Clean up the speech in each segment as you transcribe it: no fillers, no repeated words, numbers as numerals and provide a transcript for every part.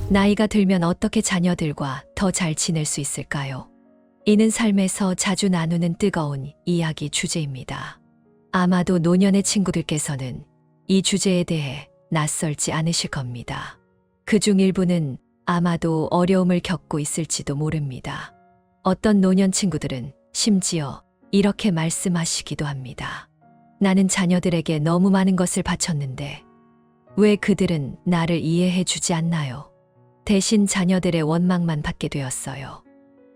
나이가 들면 어떻게 자녀들과 더 잘 지낼 수 있을까요? 이는 삶에서 자주 나누는 뜨거운 이야기 주제입니다. 아마도 노년의 친구들께서는 이 주제에 대해 낯설지 않으실 겁니다. 그중 일부는 아마도 어려움을 겪고 있을지도 모릅니다. 어떤 노년 친구들은 심지어 이렇게 말씀하시기도 합니다. 나는 자녀들에게 너무 많은 것을 바쳤는데 왜 그들은 나를 이해해 주지 않나요? 대신 자녀들의 원망만 받게 되었어요.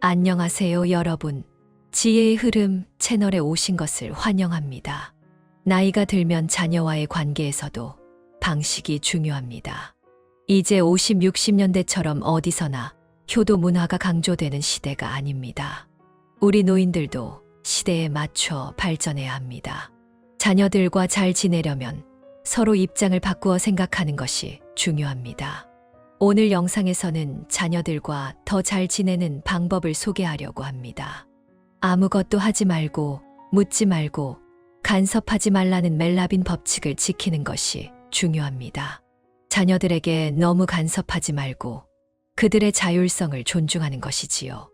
안녕하세요, 여러분. 지혜의 흐름 채널에 오신 것을 환영합니다. 나이가 들면 자녀와의 관계에서도 방식이 중요합니다. 이제 50, 60년대처럼 어디서나 효도 문화가 강조되는 시대가 아닙니다. 우리 노인들도 시대에 맞춰 발전해야 합니다. 자녀들과 잘 지내려면 서로 입장을 바꾸어 생각하는 것이 중요합니다. 오늘 영상에서는 자녀들과 더 잘 지내는 방법을 소개하려고 합니다. 아무것도 하지 말고, 묻지 말고, 간섭하지 말라는 멜라빈 법칙을 지키는 것이 중요합니다. 자녀들에게 너무 간섭하지 말고 그들의 자율성을 존중하는 것이지요.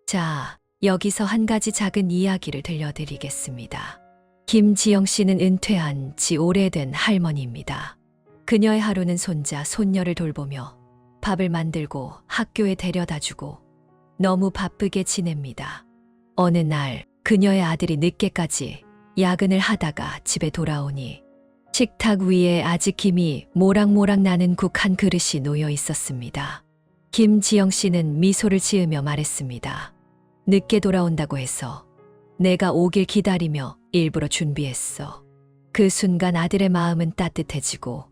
자, 여기서 한 가지 작은 이야기를 들려드리겠습니다. 김지영 씨는 은퇴한 지 오래된 할머니입니다. 그녀의 하루는 손자, 손녀를 돌보며 밥을 만들고 학교에 데려다주고 너무 바쁘게 지냅니다. 어느 날 그녀의 아들이 늦게까지 야근을 하다가 집에 돌아오니 식탁 위에 아직 김이 모락모락 나는 국 한 그릇이 놓여 있었습니다. 김지영 씨는 미소를 지으며 말했습니다. 늦게 돌아온다고 해서 내가 오길 기다리며 일부러 준비했어. 그 순간 아들의 마음은 따뜻해지고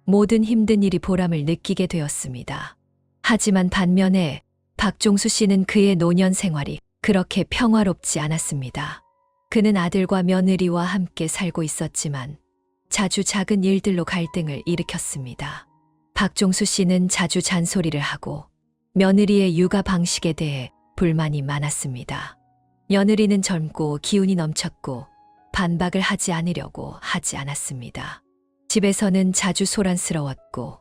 모든 힘든 일이 보람을 느끼게 되었습니다. 하지만 반면에 박종수 씨는 그의 노년 생활이 그렇게 평화롭지 않았습니다. 그는 아들과 며느리와 함께 살고 있었지만 자주 작은 일들로 갈등을 일으켰습니다. 박종수 씨는 자주 잔소리를 하고 며느리의 육아 방식에 대해 불만이 많았습니다. 며느리는 젊고 기운이 넘쳤고 반박을 하지 않으려고 하지 않았습니다. 집에서는 자주 소란스러웠고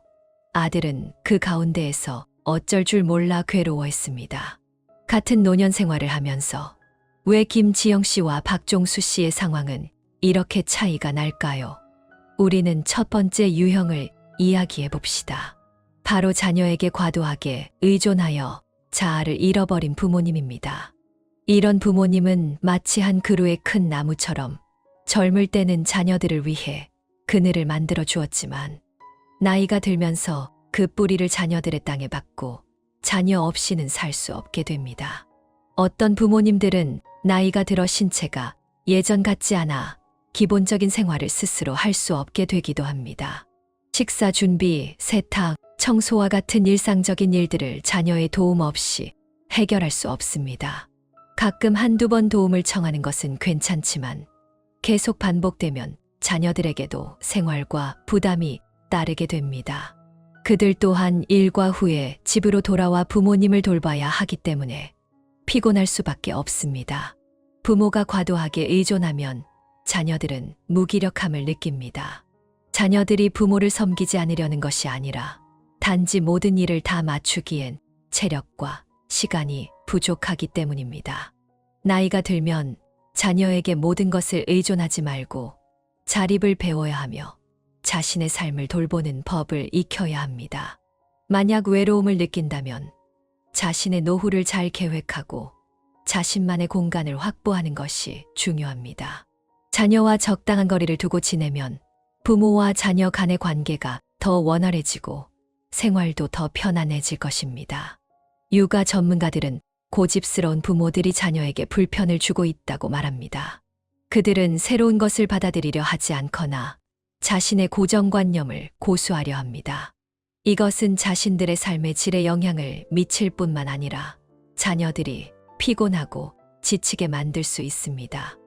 아들은 그 가운데에서 어쩔 줄 몰라 괴로워했습니다. 같은 노년 생활을 하면서 왜 김지영 씨와 박종수 씨의 상황은 이렇게 차이가 날까요? 우리는 첫 번째 유형을 이야기해 봅시다. 바로 자녀에게 과도하게 의존하여 자아를 잃어버린 부모님입니다. 이런 부모님은 마치 한 그루의 큰 나무처럼 젊을 때는 자녀들을 위해 그늘을 만들어 주었지만 나이가 들면서 그 뿌리를 자녀들의 땅에 박고 자녀 없이는 살 수 없게 됩니다. 어떤 부모님들은 나이가 들어 신체가 예전 같지 않아 기본적인 생활을 스스로 할 수 없게 되기도 합니다. 식사 준비, 세탁, 청소와 같은 일상적인 일들을 자녀의 도움 없이 해결할 수 없습니다. 가끔 한두 번 도움을 청하는 것은 괜찮지만 계속 반복되면 자녀들에게도 생활과 부담이 따르게 됩니다. 그들 또한 일과 후에 집으로 돌아와 부모님을 돌봐야 하기 때문에 피곤할 수밖에 없습니다. 부모가 과도하게 의존하면 자녀들은 무기력함을 느낍니다. 자녀들이 부모를 섬기지 않으려는 것이 아니라 단지 모든 일을 다 맞추기엔 체력과 시간이 부족하기 때문입니다. 나이가 들면 자녀에게 모든 것을 의존하지 말고 자립을 배워야 하며 자신의 삶을 돌보는 법을 익혀야 합니다. 만약 외로움을 느낀다면 자신의 노후를 잘 계획하고 자신만의 공간을 확보하는 것이 중요합니다. 자녀와 적당한 거리를 두고 지내면 부모와 자녀 간의 관계가 더 원활해지고 생활도 더 편안해질 것입니다. 육아 전문가들은 고집스러운 부모들이 자녀에게 불편을 주고 있다고 말합니다. 그들은 새로운 것을 받아들이려 하지 않거나 자신의 고정관념을 고수하려 합니다. 이것은 자신들의 삶의 질에 영향을 미칠 뿐만 아니라 자녀들이 피곤하고 지치게 만들 수 있습니다.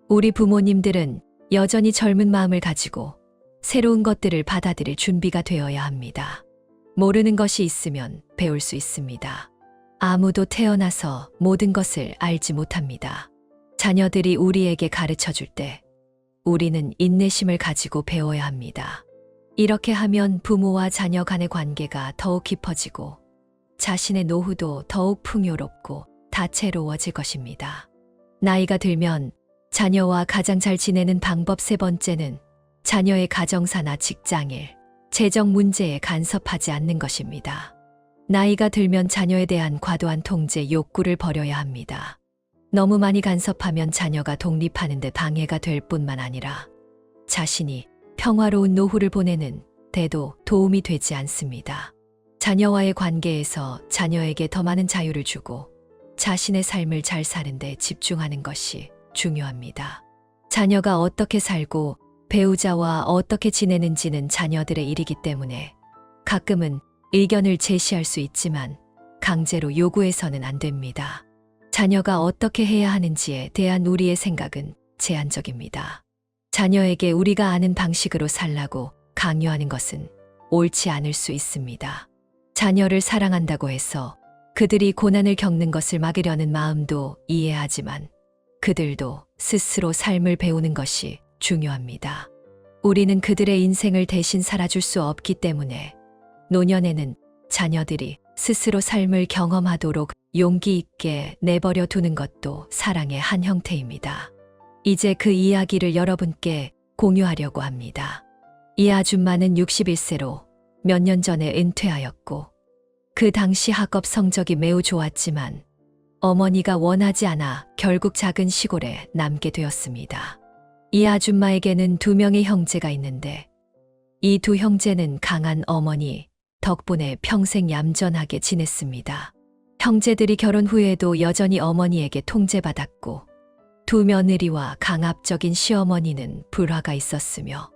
우리 부모님들은 여전히 젊은 마음을 가지고 새로운 것들을 받아들일 준비가 되어야 합니다. 모르는 것이 있으면 배울 수 있습니다. 아무도 태어나서 모든 것을 알지 못합니다. 자녀들이 우리에게 가르쳐 줄 때 우리는 인내심을 가지고 배워야 합니다. 이렇게 하면 부모와 자녀 간의 관계가 더욱 깊어지고 자신의 노후도 더욱 풍요롭고 다채로워질 것입니다. 나이가 들면 자녀와 가장 잘 지내는 방법 세 번째는 자녀의 가정사나 직장일, 재정 문제에 간섭하지 않는 것입니다. 나이가 들면 자녀에 대한 과도한 통제 욕구를 버려야 합니다. 너무 많이 간섭하면 자녀가 독립하는 데 방해가 될 뿐만 아니라 자신이 평화로운 노후를 보내는 데도 도움이 되지 않습니다. 자녀와의 관계에서 자녀에게 더 많은 자유를 주고 자신의 삶을 잘 사는 데 집중하는 것이 중요합니다. 자녀가 어떻게 살고 배우자와 어떻게 지내는지는 자녀들의 일이기 때문에 가끔은 의견을 제시할 수 있지만 강제로 요구해서는 안 됩니다. 자녀가 어떻게 해야 하는지에 대한 우리의 생각은 제한적입니다. 자녀에게 우리가 아는 방식으로 살라고 강요하는 것은 옳지 않을 수 있습니다. 자녀를 사랑한다고 해서 그들이 고난을 겪는 것을 막으려는 마음도 이해하지만 그들도 스스로 삶을 배우는 것이 중요합니다. 우리는 그들의 인생을 대신 살아줄 수 없기 때문에 노년에는 자녀들이 스스로 삶을 경험하도록 용기 있게 내버려 두는 것도 사랑의 한 형태입니다. 이제 그 이야기를 여러분께 공유하려고 합니다. 이 아줌마는 61세로 몇 년 전에 은퇴하였고 그 당시 학업 성적이 매우 좋았지만 어머니가 원하지 않아 결국 작은 시골에 남게 되었습니다. 이 아줌마에게는 2명의 형제가 있는데 이 2 형제는 강한 어머니 덕분에 평생 얌전하게 지냈습니다. 형제들이 결혼 후에도 여전히 어머니에게 통제받았고 2 며느리와 강압적인 시어머니는 불화가 있었으며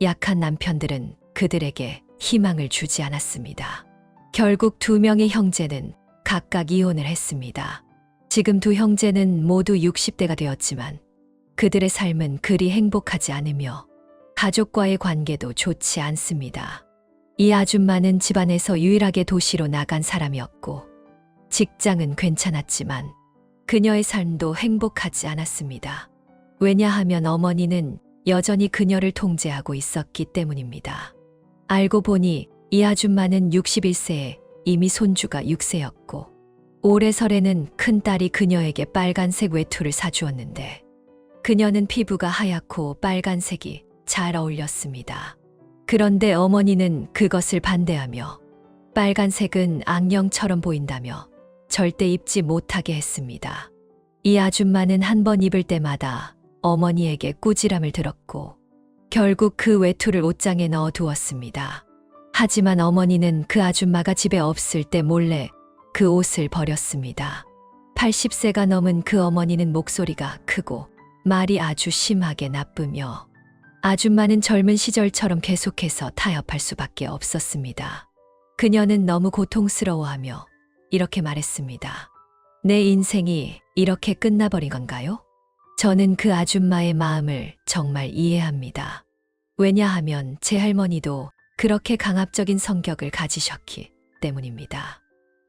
약한 남편들은 그들에게 희망을 주지 않았습니다. 결국 2명의 형제는 각각 이혼을 했습니다. 지금 2 형제는 모두 60대가 되었지만 그들의 삶은 그리 행복하지 않으며 가족과의 관계도 좋지 않습니다. 이 아줌마는 집안에서 유일하게 도시로 나간 사람이었고 직장은 괜찮았지만 그녀의 삶도 행복하지 않았습니다. 왜냐하면 어머니는 여전히 그녀를 통제하고 있었기 때문입니다. 알고 보니 이 아줌마는 61세에 이미 손주가 6세였고 올해 설에는 큰딸이 그녀에게 빨간색 외투를 사주었는데 그녀는 피부가 하얗고 빨간색이 잘 어울렸습니다. 그런데 어머니는 그것을 반대하며 빨간색은 악령처럼 보인다며 절대 입지 못하게 했습니다. 이 아줌마는 한 번 입을 때마다 어머니에게 꾸지람을 들었고 결국 그 외투를 옷장에 넣어 두었습니다. 하지만 어머니는 그 아줌마가 집에 없을 때 몰래 그 옷을 버렸습니다. 80세가 넘은 그 어머니는 목소리가 크고 말이 아주 심하게 나쁘며 아줌마는 젊은 시절처럼 계속해서 타협할 수밖에 없었습니다. 그녀는 너무 고통스러워하며 이렇게 말했습니다. 내 인생이 이렇게 끝나버린 건가요? 저는 그 아줌마의 마음을 정말 이해합니다. 왜냐하면 제 할머니도 그렇게 강압적인 성격을 가지셨기 때문입니다.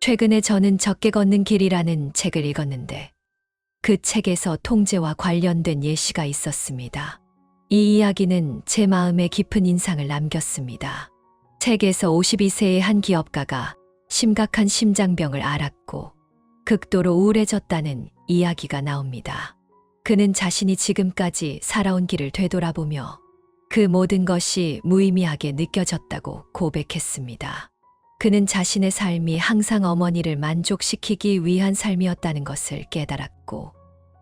최근에 저는 적게 걷는 길이라는 책을 읽었는데 그 책에서 통제와 관련된 예시가 있었습니다. 이 이야기는 제 마음에 깊은 인상을 남겼습니다. 책에서 52세의 한 기업가가 심각한 심장병을 앓았고 극도로 우울해졌다는 이야기가 나옵니다. 그는 자신이 지금까지 살아온 길을 되돌아보며 그 모든 것이 무의미하게 느껴졌다고 고백했습니다. 그는 자신의 삶이 항상 어머니를 만족시키기 위한 삶이었다는 것을 깨달았고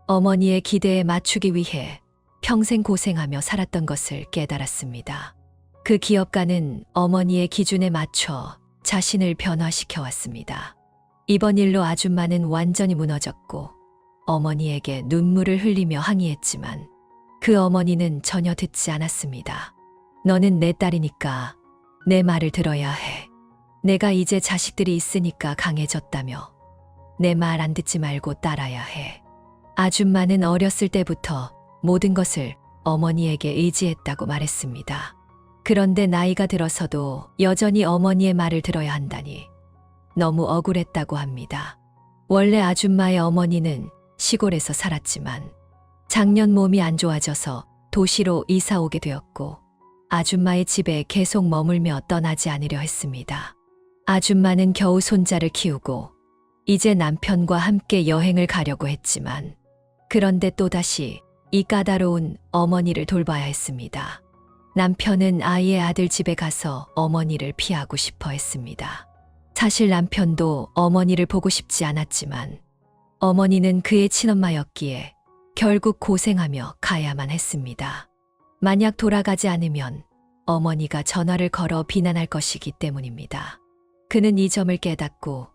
어머니의 기대에 맞추기 위해 평생 고생하며 살았던 것을 깨달았습니다. 그 기업가는 어머니의 기준에 맞춰 자신을 변화시켜 왔습니다. 이번 일로 아줌마는 완전히 무너졌고 어머니에게 눈물을 흘리며 항의했지만 그 어머니는 전혀 듣지 않았습니다. 너는 내 딸이니까 내 말을 들어야 해. 내가 이제 자식들이 있으니까 강해졌다며 내 말 안 듣지 말고 따라야 해. 아줌마는 어렸을 때부터 모든 것을 어머니에게 의지했다고 말했습니다. 그런데 나이가 들어서도 여전히 어머니의 말을 들어야 한다니 너무 억울했다고 합니다. 원래 아줌마의 어머니는 시골에서 살았지만 작년 몸이 안 좋아져서 도시로 이사 오게 되었고 아줌마의 집에 계속 머물며 떠나지 않으려 했습니다. 아줌마는 겨우 손자를 키우고 이제 남편과 함께 여행을 가려고 했지만 그런데 또다시 이 까다로운 어머니를 돌봐야 했습니다. 남편은 아이의 아들 집에 가서 어머니를 피하고 싶어 했습니다. 사실 남편도 어머니를 보고 싶지 않았지만 어머니는 그의 친엄마였기에 결국 고생하며 가야만 했습니다. 만약 돌아가지 않으면 어머니가 전화를 걸어 비난할 것이기 때문입니다. 그는 이 점을 깨닫고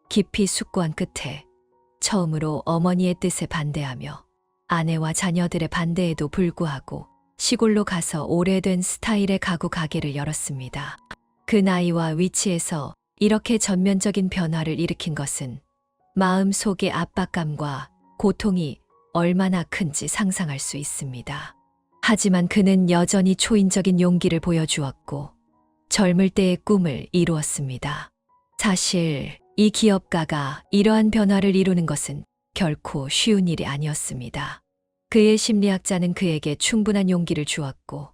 깊이 숙고한 끝에 처음으로 어머니의 뜻에 반대하며 아내와 자녀들의 반대에도 불구하고 시골로 가서 오래된 스타일의 가구 가게를 열었습니다. 그 나이와 위치에서 이렇게 전면적인 변화를 일으킨 것은 마음 속의 압박감과 고통이 얼마나 큰지 상상할 수 있습니다. 하지만 그는 여전히 초인적인 용기를 보여주었고 젊을 때의 꿈을 이루었습니다. 사실 이 기업가가 이러한 변화를 이루는 것은 결코 쉬운 일이 아니었습니다. 그의 심리학자는 그에게 충분한 용기를 주었고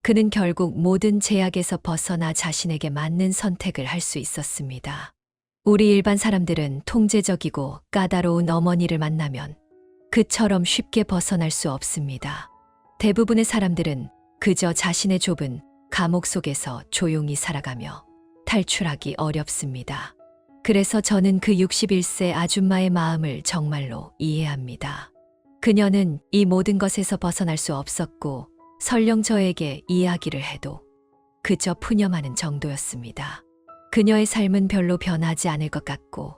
그는 결국 모든 제약에서 벗어나 자신에게 맞는 선택을 할 수 있었습니다. 우리 일반 사람들은 통제적이고 까다로운 어머니를 만나면 그처럼 쉽게 벗어날 수 없습니다. 대부분의 사람들은 그저 자신의 좁은 감옥 속에서 조용히 살아가며 탈출하기 어렵습니다. 그래서 저는 그 61세 아줌마의 마음을 정말로 이해합니다. 그녀는 이 모든 것에서 벗어날 수 없었고 설령 저에게 이야기를 해도 그저 푸념하는 정도였습니다. 그녀의 삶은 별로 변하지 않을 것 같고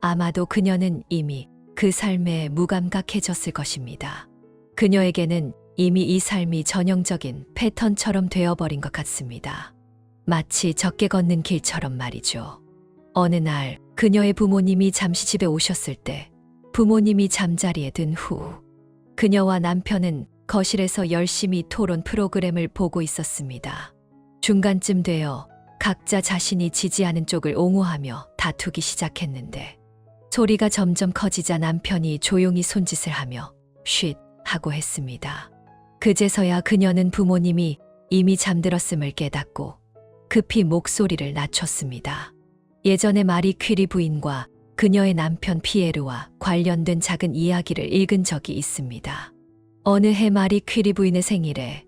아마도 그녀는 이미 그 삶에 무감각해졌을 것입니다. 그녀에게는 이미 이 삶이 전형적인 패턴처럼 되어버린 것 같습니다. 마치 적게 걷는 길처럼 말이죠. 어느 날 그녀의 부모님이 잠시 집에 오셨을 때 부모님이 잠자리에 든 후 그녀와 남편은 거실에서 열심히 토론 프로그램을 보고 있었습니다. 중간쯤 되어 각자 자신이 지지하는 쪽을 옹호하며 다투기 시작했는데 소리가 점점 커지자 남편이 조용히 손짓을 하며 쉿 하고 했습니다. 그제서야 그녀는 부모님이 이미 잠들었음을 깨닫고 급히 목소리를 낮췄습니다. 예전에 마리 퀴리 부인과 그녀의 남편 피에르와 관련된 작은 이야기를 읽은 적이 있습니다. 어느 해 마리 퀴리 부인의 생일에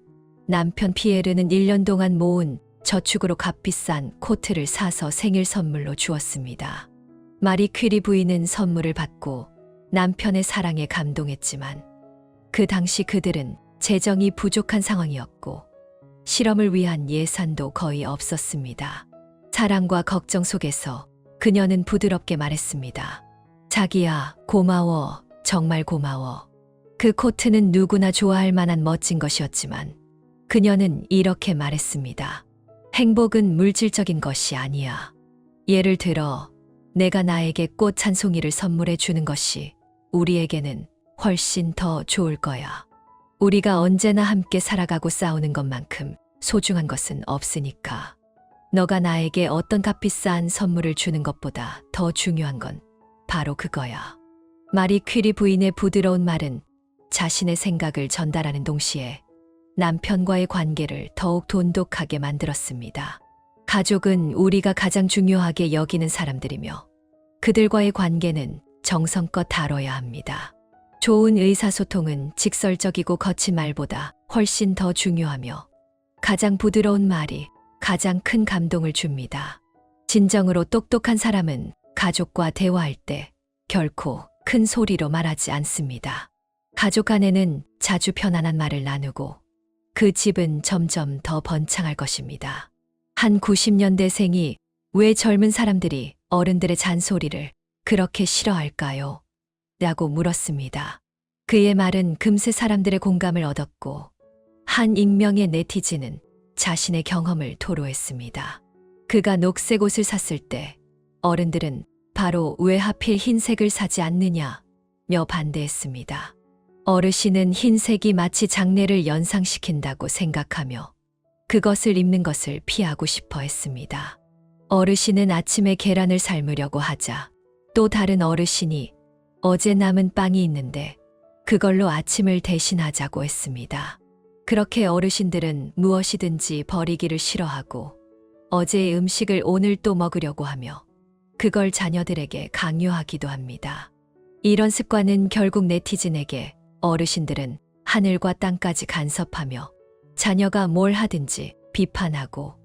남편 피에르는 1년 동안 모은 저축으로 값비싼 코트를 사서 생일 선물로 주었습니다. 마리 퀴리 부인은 선물을 받고 남편의 사랑에 감동했지만 그 당시 그들은 재정이 부족한 상황이었고 실험을 위한 예산도 거의 없었습니다. 사랑과 걱정 속에서 그녀는 부드럽게 말했습니다. 자기야, 고마워. 정말 고마워. 그 코트는 누구나 좋아할 만한 멋진 것이었지만 그녀는 이렇게 말했습니다. 행복은 물질적인 것이 아니야. 예를 들어 내가 나에게 꽃 한 송이를 선물해 주는 것이 우리에게는 훨씬 더 좋을 거야. 우리가 언제나 함께 살아가고 싸우는 것만큼 소중한 것은 없으니까. 너가 나에게 어떤 값비싼 선물을 주는 것보다 더 중요한 건 바로 그거야. 마리 퀴리 부인의 부드러운 말은 자신의 생각을 전달하는 동시에 남편과의 관계를 더욱 돈독하게 만들었습니다. 가족은 우리가 가장 중요하게 여기는 사람들이며 그들과의 관계는 정성껏 다뤄야 합니다. 좋은 의사소통은 직설적이고 거친 말보다 훨씬 더 중요하며 가장 부드러운 말이 가장 큰 감동을 줍니다. 진정으로 똑똑한 사람은 가족과 대화할 때 결코 큰 소리로 말하지 않습니다. 가족 안에는 자주 편안한 말을 나누고 그 집은 점점 더 번창할 것입니다. 한 90년대생이 왜 젊은 사람들이 어른들의 잔소리를 그렇게 싫어할까요? 라고 물었습니다. 그의 말은 금세 사람들의 공감을 얻었고 한 익명의 네티즌은 자신의 경험을 토로했습니다. 그가 녹색 옷을 샀을 때 어른들은 바로 왜 하필 흰색을 사지 않느냐며 반대했습니다. 어르신은 흰색이 마치 장래를 연상시킨다고 생각하며 그것을 입는 것을 피하고 싶어 했습니다. 어르신은 아침에 계란을 삶으려고 하자 또 다른 어르신이 어제 남은 빵이 있는데 그걸로 아침을 대신하자고 했습니다. 그렇게 어르신들은 무엇이든지 버리기를 싫어하고 어제의 음식을 오늘 또 먹으려고 하며 그걸 자녀들에게 강요하기도 합니다. 이런 습관은 결국 네티즌에게 어르신들은 하늘과 땅까지 간섭하며 자녀가 뭘 하든지 비판하고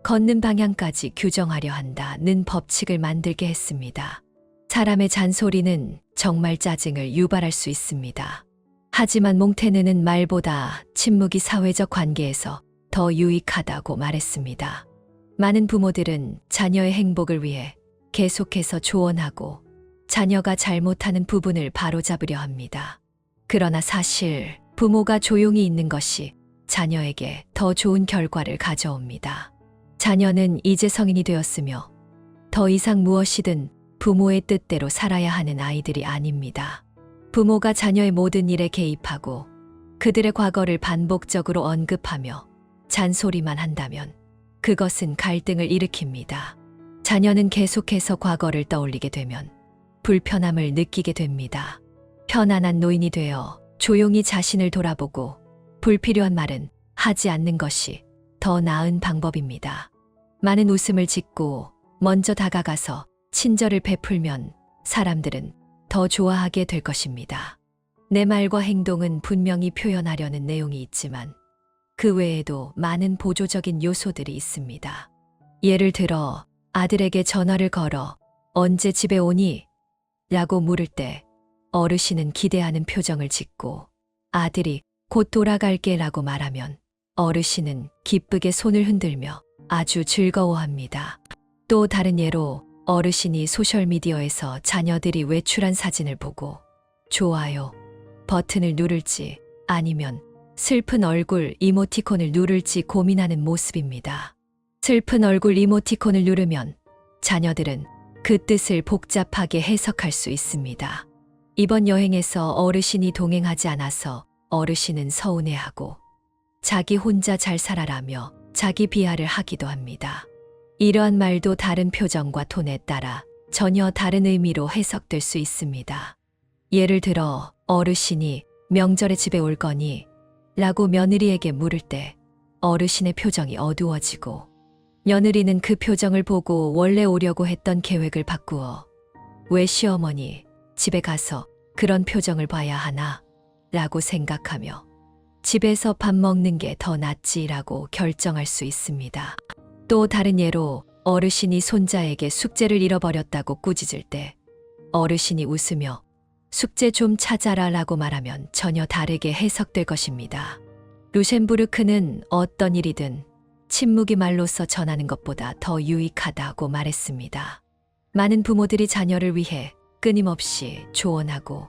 걷는 방향까지 규정하려 한다는 법칙을 만들게 했습니다. 사람의 잔소리는 정말 짜증을 유발할 수 있습니다. 하지만 몽테느는 말보다 침묵이 사회적 관계에서 더 유익하다고 말했습니다. 많은 부모들은 자녀의 행복을 위해 계속해서 조언하고 자녀가 잘못하는 부분을 바로잡으려 합니다. 그러나 사실 부모가 조용히 있는 것이 자녀에게 더 좋은 결과를 가져옵니다. 자녀는 이제 성인이 되었으며 더 이상 무엇이든 부모의 뜻대로 살아야 하는 아이들이 아닙니다. 부모가 자녀의 모든 일에 개입하고 그들의 과거를 반복적으로 언급하며 잔소리만 한다면 그것은 갈등을 일으킵니다. 자녀는 계속해서 과거를 떠올리게 되면 불편함을 느끼게 됩니다. 편안한 노인이 되어 조용히 자신을 돌아보고 불필요한 말은 하지 않는 것이 더 나은 방법입니다. 많은 웃음을 짓고 먼저 다가가서 친절을 베풀면 사람들은 더 좋아하게 될 것입니다. 내 말과 행동은 분명히 표현하려는 내용이 있지만 그 외에도 많은 보조적인 요소들이 있습니다. 예를 들어 아들에게 전화를 걸어 언제 집에 오니? 라고 물을 때 어르신은 기대하는 표정을 짓고 아들이 곧 돌아갈게 라고 말하면 어르신은 기쁘게 손을 흔들며 아주 즐거워합니다. 또 다른 예로 어르신이 소셜미디어에서 자녀들이 외출한 사진을 보고 좋아요 버튼을 누를지 아니면 슬픈 얼굴 이모티콘을 누를지 고민하는 모습입니다. 슬픈 얼굴 이모티콘을 누르면 자녀들은 그 뜻을 복잡하게 해석할 수 있습니다. 이번 여행에서 어르신이 동행하지 않아서 어르신은 서운해하고 자기 혼자 잘 살아라며 자기 비하를 하기도 합니다. 이러한 말도 다른 표정과 톤에 따라 전혀 다른 의미로 해석될 수 있습니다. 예를 들어 어르신이 명절에 집에 올 거니? 라고 며느리에게 물을 때 어르신의 표정이 어두워지고 며느리는 그 표정을 보고 원래 오려고 했던 계획을 바꾸어 왜 시어머니 집에 가서 그런 표정을 봐야 하나? 라고 생각하며 집에서 밥 먹는 게 더 낫지라고 결정할 수 있습니다. 또 다른 예로 어르신이 손자에게 숙제를 잃어버렸다고 꾸짖을 때 어르신이 웃으며 숙제 좀 찾아라 라고 말하면 전혀 다르게 해석될 것입니다. 루셴부르크는 어떤 일이든 침묵이 말로써 전하는 것보다 더 유익하다고 말했습니다. 많은 부모들이 자녀를 위해 끊임없이 조언하고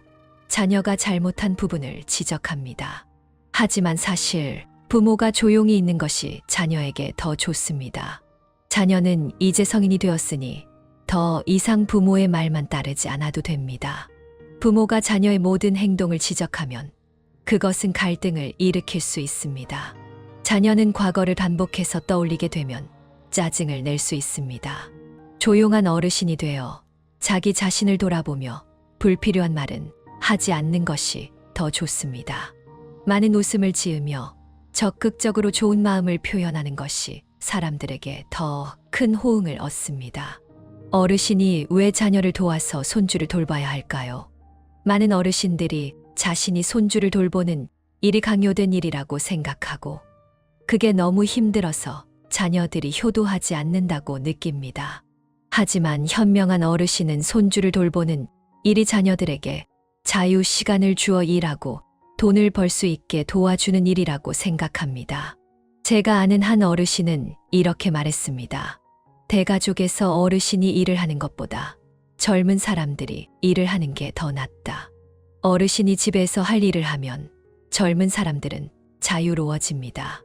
자녀가 잘못한 부분을 지적합니다. 하지만 사실 부모가 조용히 있는 것이 자녀에게 더 좋습니다. 자녀는 이제 성인이 되었으니 더 이상 부모의 말만 따르지 않아도 됩니다. 부모가 자녀의 모든 행동을 지적하면 그것은 갈등을 일으킬 수 있습니다. 자녀는 과거를 반복해서 떠올리게 되면 짜증을 낼 수 있습니다. 조용한 어르신이 되어 자기 자신을 돌아보며 불필요한 말은 하지 않는 것이 더 좋습니다. 많은 웃음을 지으며 적극적으로 좋은 마음을 표현하는 것이 사람들에게 더 큰 호응을 얻습니다. 어르신이 왜 자녀를 도와서 손주를 돌봐야 할까요? 많은 어르신들이 자신이 손주를 돌보는 일이 강요된 일이라고 생각하고 그게 너무 힘들어서 자녀들이 효도하지 않는다고 느낍니다. 하지만 현명한 어르신은 손주를 돌보는 일이 자녀들에게 자유 시간을 주어 일하고 돈을 벌 수 있게 도와주는 일이라고 생각합니다. 제가 아는 한 어르신은 이렇게 말했습니다. 대가족에서 어르신이 일을 하는 것보다 젊은 사람들이 일을 하는 게 더 낫다. 어르신이 집에서 할 일을 하면 젊은 사람들은 자유로워집니다.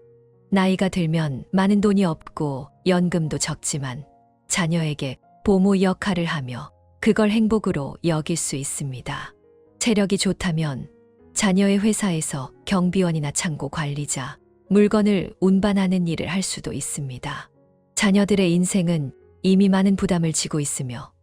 나이가 들면 많은 돈이 없고 연금도 적지만 자녀에게 보모 역할을 하며 그걸 행복으로 여길 수 있습니다. 체력이 좋다면 자녀의 회사에서 경비원이나 창고 관리자, 물건을 운반하는 일을 할 수도 있습니다. 자녀들의 인생은 이미 많은 부담을 지고 있으며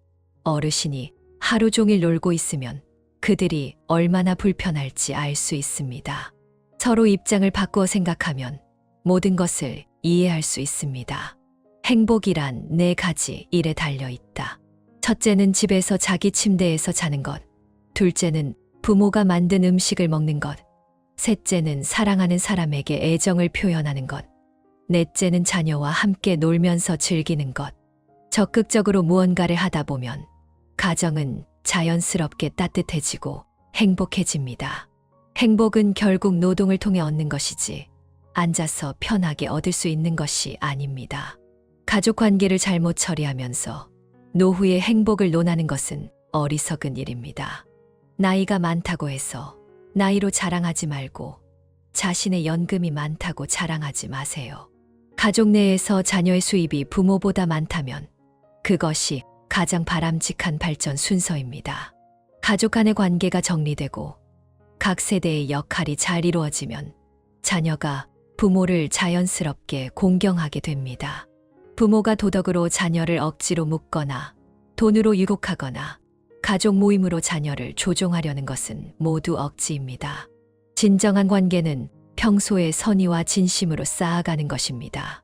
어르신이 하루 종일 놀고 있으면 그들이 얼마나 불편할지 알 수 있습니다. 서로 입장을 바꾸어 생각하면 모든 것을 이해할 수 있습니다. 행복이란 네 가지 일에 달려 있다. 첫째는 집에서 자기 침대에서 자는 것. 둘째는 부모가 만든 음식을 먹는 것. 셋째는 사랑하는 사람에게 애정을 표현하는 것. 넷째는 자녀와 함께 놀면서 즐기는 것. 적극적으로 무언가를 하다 보면 가정은 자연스럽게 따뜻해지고 행복해집니다. 행복은 결국 노동을 통해 얻는 것이지 앉아서 편하게 얻을 수 있는 것이 아닙니다. 가족 관계를 잘못 처리하면서 노후의 행복을 논하는 것은 어리석은 일입니다. 나이가 많다고 해서 나이로 자랑하지 말고 자신의 연금이 많다고 자랑하지 마세요. 가족 내에서 자녀의 수입이 부모보다 많다면 그것이 가장 바람직한 발전 순서입니다. 가족 간의 관계가 정리되고 각 세대의 역할이 잘 이루어지면 자녀가 부모를 자연스럽게 공경하게 됩니다. 부모가 도덕으로 자녀를 억지로 묶거나 돈으로 유혹하거나 가족 모임으로 자녀를 조종하려는 것은 모두 억지입니다. 진정한 관계는 평소에 선의와 진심으로 쌓아가는 것입니다.